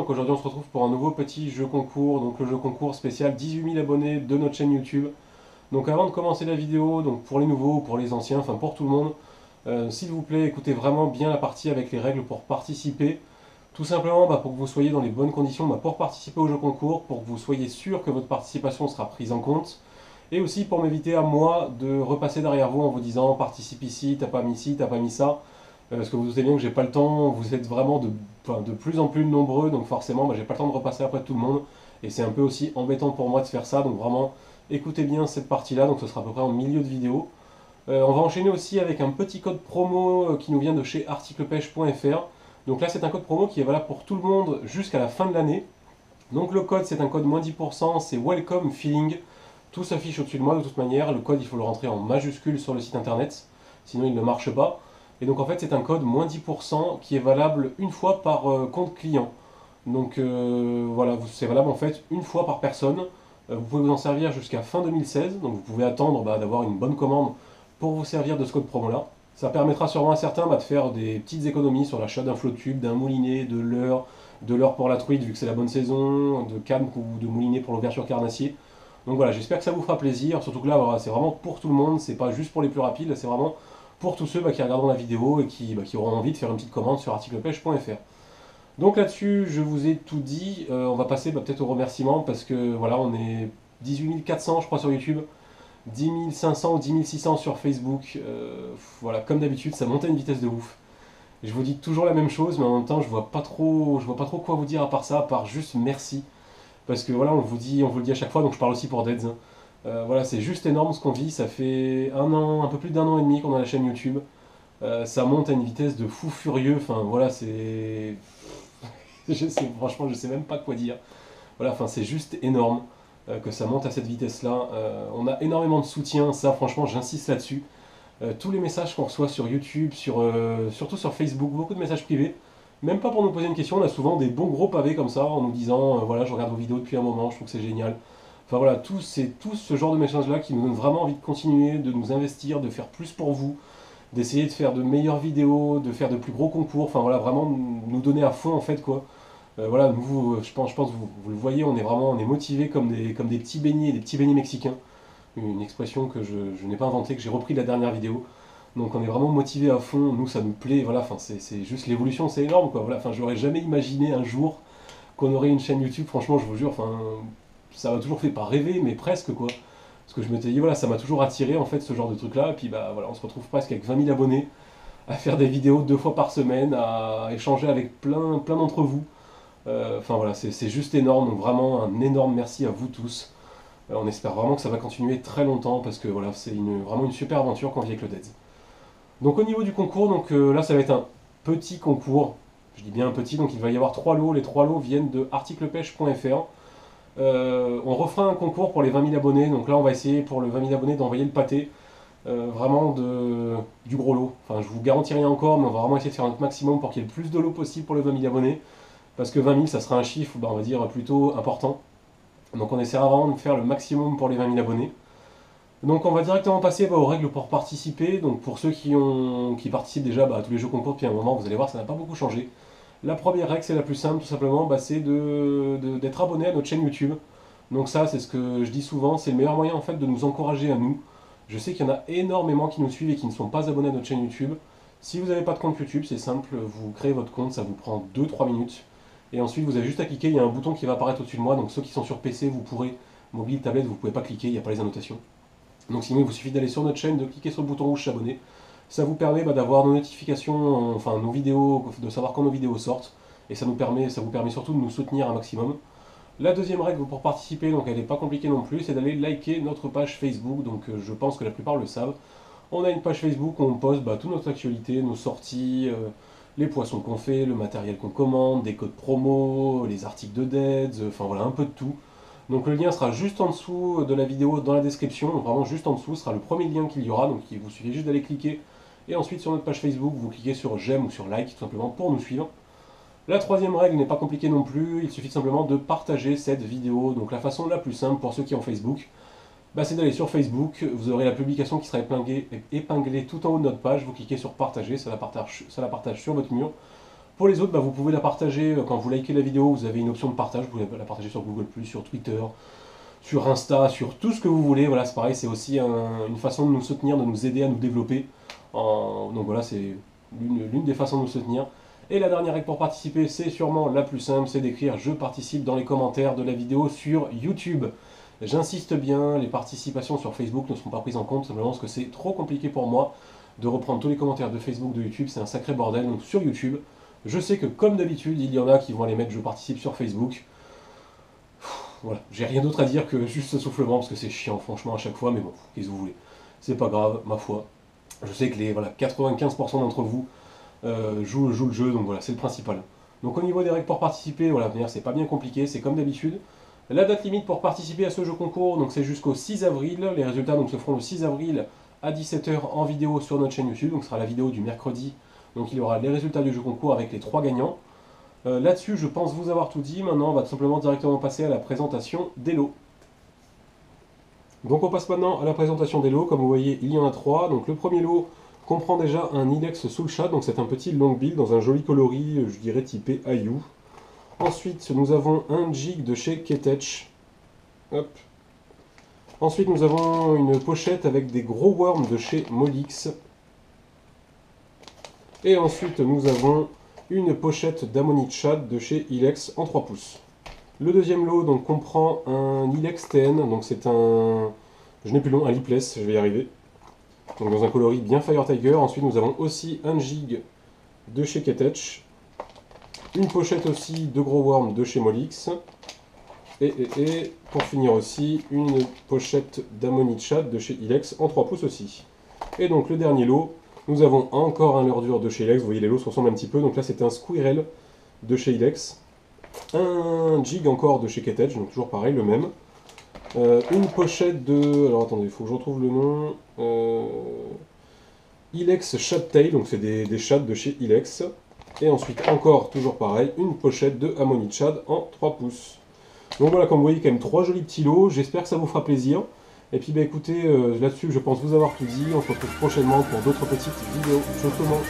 donc aujourd'hui on se retrouve pour un nouveau petit jeu concours, donc le jeu concours spécial 18 000 abonnés de notre chaîne YouTube. Donc avant de commencer la vidéo, donc pour les nouveaux, pour les anciens, enfin pour tout le monde, s'il vous plaît écoutez vraiment bien la partie avec les règles pour participer. Tout simplement pour que vous soyez dans les bonnes conditions pour participer au jeu concours, pour que vous soyez sûr que votre participation sera prise en compte. Et aussi pour m'éviter à moi de repasser derrière vous en vous disant participe ici, t'as pas mis ci, t'as pas mis ça. Parce que vous doutez bien que j'ai pas le temps, vous êtes vraiment de plus en plus nombreux, donc forcément j'ai pas le temps de repasser après tout le monde. Et c'est un peu aussi embêtant pour moi de faire ça, donc vraiment écoutez bien cette partie-là, donc ce sera à peu près en milieu de vidéo. On va enchaîner aussi avec un petit code promo qui nous vient de chez articlepêche.fr. Donc là c'est un code promo qui est valable pour tout le monde jusqu'à la fin de l'année. Donc le code c'est un code moins 10%, c'est Welcome Feeling. Tout s'affiche au-dessus de moi de toute manière, le code il faut le rentrer en majuscule sur le site internet, sinon il ne marche pas. Et donc en fait c'est un code moins 10% qui est valable une fois par compte client. Donc voilà, c'est valable en fait une fois par personne. Vous pouvez vous en servir jusqu'à fin 2016, donc vous pouvez attendre d'avoir une bonne commande pour vous servir de ce code promo là. Ça permettra sûrement à certains de faire des petites économies sur l'achat d'un flot-tube, d'un moulinet, de l'heure pour la truite vu que c'est la bonne saison, de canne ou de moulinet pour l'ouverture carnassier. Donc voilà, j'espère que ça vous fera plaisir, surtout que là voilà, c'est vraiment pour tout le monde, c'est pas juste pour les plus rapides, c'est vraiment pour tous ceux qui regarderont la vidéo et qui auront envie de faire une petite commande sur articlepêche.fr. Donc là-dessus, je vous ai tout dit, on va passer peut-être aux remerciements parce que voilà, on est 18 400 je crois sur YouTube, 10 500 ou 10 600 sur Facebook, voilà, comme d'habitude, ça monte à une vitesse de ouf. Je vous dis toujours la même chose, mais en même temps, je vois pas trop quoi vous dire à part ça, à part juste merci. Parce que voilà, on vous le dit à chaque fois, donc je parle aussi pour Deads, hein. Voilà, c'est juste énorme ce qu'on vit, ça fait un an, un peu plus d'un an et demi qu'on a la chaîne YouTube. Ça monte à une vitesse de fou furieux, enfin voilà, c'est... franchement, je sais même pas quoi dire. Voilà, enfin c'est juste énorme que ça monte à cette vitesse-là. On a énormément de soutien, ça franchement j'insiste là-dessus. Tous les messages qu'on reçoit sur YouTube, surtout sur Facebook, beaucoup de messages privés, même pas pour nous poser une question, on a souvent des bons gros pavés comme ça en nous disant voilà, je regarde vos vidéos depuis un moment, je trouve que c'est génial. Enfin voilà, c'est tout ce genre de messages-là qui nous donne vraiment envie de continuer, de nous investir, de faire plus pour vous, d'essayer de faire de meilleures vidéos, de faire de plus gros concours, enfin voilà, vraiment nous donner à fond en fait quoi. Voilà, nous, je pense vous le voyez, on est motivés comme des petits beignets mexicains. Une expression que je n'ai pas inventée, que j'ai repris de la dernière vidéo. Donc on est vraiment motivé à fond, nous ça nous plaît, voilà, enfin c'est juste l'évolution, c'est énorme quoi, voilà, enfin j'aurais jamais imaginé un jour qu'on aurait une chaîne YouTube, franchement je vous jure, enfin ça m'a toujours fait pas rêver, mais presque quoi. Parce que je m'étais dit voilà, ça m'a toujours attiré en fait ce genre de truc là, et puis voilà, on se retrouve presque avec 20 000 abonnés, à faire des vidéos 2 fois par semaine, à échanger avec plein d'entre vous. Enfin voilà, c'est juste énorme, donc vraiment un énorme merci à vous tous. On espère vraiment que ça va continuer très longtemps parce que voilà, c'est vraiment une super aventure qu'on vit avec le Deads. Donc au niveau du concours, donc là ça va être un petit concours, je dis bien un petit, donc il va y avoir 3 lots, les 3 lots viennent de articlepêche.fr. On refera un concours pour les 20 000 abonnés, donc là on va essayer pour le 20 000 abonnés d'envoyer le pâté, vraiment du gros lot. Enfin je vous garantis rien encore, mais on va vraiment essayer de faire notre maximum pour qu'il y ait le plus de lots possible pour les 20 000 abonnés, parce que 20 000 ça sera un chiffre, on va dire, plutôt important. Donc on essaiera vraiment de faire le maximum pour les 20 000 abonnés. Donc on va directement passer aux règles pour participer. Donc pour ceux qui participent déjà à tous les jeux concours depuis un moment, vous allez voir, ça n'a pas beaucoup changé. La première règle, c'est la plus simple, tout simplement, c'est d'être abonné à notre chaîne YouTube. Donc ça, c'est ce que je dis souvent, c'est le meilleur moyen en fait de nous encourager à nous. Je sais qu'il y en a énormément qui nous suivent et qui ne sont pas abonnés à notre chaîne YouTube. Si vous n'avez pas de compte YouTube, c'est simple, vous créez votre compte, ça vous prend 2-3 minutes. Et ensuite, vous avez juste à cliquer, il y a un bouton qui va apparaître au-dessus de moi. Donc ceux qui sont sur PC, vous pourrez, mobile, tablette, vous ne pouvez pas cliquer, il n'y a pas les annotations. Donc sinon, il vous suffit d'aller sur notre chaîne, de cliquer sur le bouton rouge s'abonner. Ça vous permet d'avoir nos notifications, enfin nos vidéos, de savoir quand nos vidéos sortent. Et ça vous permet surtout de nous soutenir un maximum. La deuxième règle pour participer, donc elle n'est pas compliquée non plus, c'est d'aller liker notre page Facebook. Donc je pense que la plupart le savent. On a une page Facebook où on poste toute notre actualité, nos sorties, les poissons qu'on fait, le matériel qu'on commande, des codes promo, les articles de Deads, enfin voilà, un peu de tout. Donc le lien sera juste en dessous de la vidéo, dans la description, donc vraiment juste en dessous, ce sera le premier lien qu'il y aura, donc il vous suffit juste d'aller cliquer. Et ensuite sur notre page Facebook, vous cliquez sur j'aime ou sur like, tout simplement pour nous suivre. La troisième règle n'est pas compliquée non plus, il suffit simplement de partager cette vidéo. Donc la façon la plus simple pour ceux qui ont Facebook, c'est d'aller sur Facebook, vous aurez la publication qui sera épinglée tout en haut de notre page, vous cliquez sur partager, ça la partage sur votre mur. Pour les autres, bah, vous pouvez la partager, quand vous likez la vidéo, vous avez une option de partage, vous pouvez la partager sur Google+, sur Twitter, sur Insta, sur tout ce que vous voulez. Voilà, c'est pareil, c'est aussi une façon de nous soutenir, de nous aider à nous développer. Donc voilà, c'est l'une des façons de nous soutenir. Et la dernière règle pour participer, c'est sûrement la plus simple, c'est d'écrire « Je participe » dans les commentaires de la vidéo sur YouTube. J'insiste bien, les participations sur Facebook ne seront pas prises en compte, simplement parce que c'est trop compliqué pour moi de reprendre tous les commentaires de Facebook, de YouTube, c'est un sacré bordel. Donc sur YouTube, je sais que comme d'habitude, il y en a qui vont aller mettre « Je participe » sur Facebook. Voilà, j'ai rien d'autre à dire que juste ce soufflement, parce que c'est chiant franchement à chaque fois, mais bon, qu'est-ce que vous voulez. C'est pas grave, ma foi. Je sais que les 95% d'entre vous jouent le jeu, donc voilà, c'est le principal. Donc au niveau des règles pour participer, voilà, c'est pas bien compliqué, c'est comme d'habitude. La date limite pour participer à ce jeu concours, donc c'est jusqu'au 6 avril. Les résultats donc, se feront le 6 avril à 17 h en vidéo sur notre chaîne YouTube, donc ce sera la vidéo du mercredi. Donc il y aura les résultats du jeu concours avec les 3 gagnants. Là-dessus, je pense vous avoir tout dit. Maintenant, on va tout simplement directement passer à la présentation des lots. Donc on passe maintenant à la présentation des lots. Comme vous voyez, il y en a 3. Donc le premier lot comprend déjà un Ilex Soulshad, donc c'est un petit long build dans un joli coloris, je dirais typé Ayu. Ensuite, nous avons un Jig de chez Ketech. Hop. Ensuite, nous avons une pochette avec des gros worms de chez Molix. Et ensuite, nous avons une pochette d'Ammonitshad de chez Ilex en 3 pouces. Le deuxième lot donc, comprend un Ilex TN, donc c'est un... je n'ai plus le nom, un lipless, je vais y arriver. Donc dans un coloris bien Fire Tiger. Ensuite nous avons aussi un Jig de chez Ketech. Une pochette aussi de gros worm de chez Molix. Et pour finir aussi, une pochette d'Ammonitshad de chez Ilex en 3 pouces aussi. Et donc le dernier lot, nous avons encore un leurre dur de chez Ilex. Vous voyez les lots se ressemblent un petit peu. Donc là c'est un Squirrel de chez Ilex. Un Jig encore de chez Ketech, donc toujours pareil, le même. Une pochette de... alors attendez, il faut que je retrouve le nom. Ilex Shadtail, donc c'est des shads de chez Ilex. Et ensuite encore, toujours pareil, une pochette de Ammonitshad en 3 pouces. Donc voilà, comme vous voyez, quand même 3 jolis petits lots. J'espère que ça vous fera plaisir. Et puis bah écoutez, là-dessus je pense vous avoir tout dit. On se retrouve prochainement pour d'autres petites vidéos. Ciao tout le monde.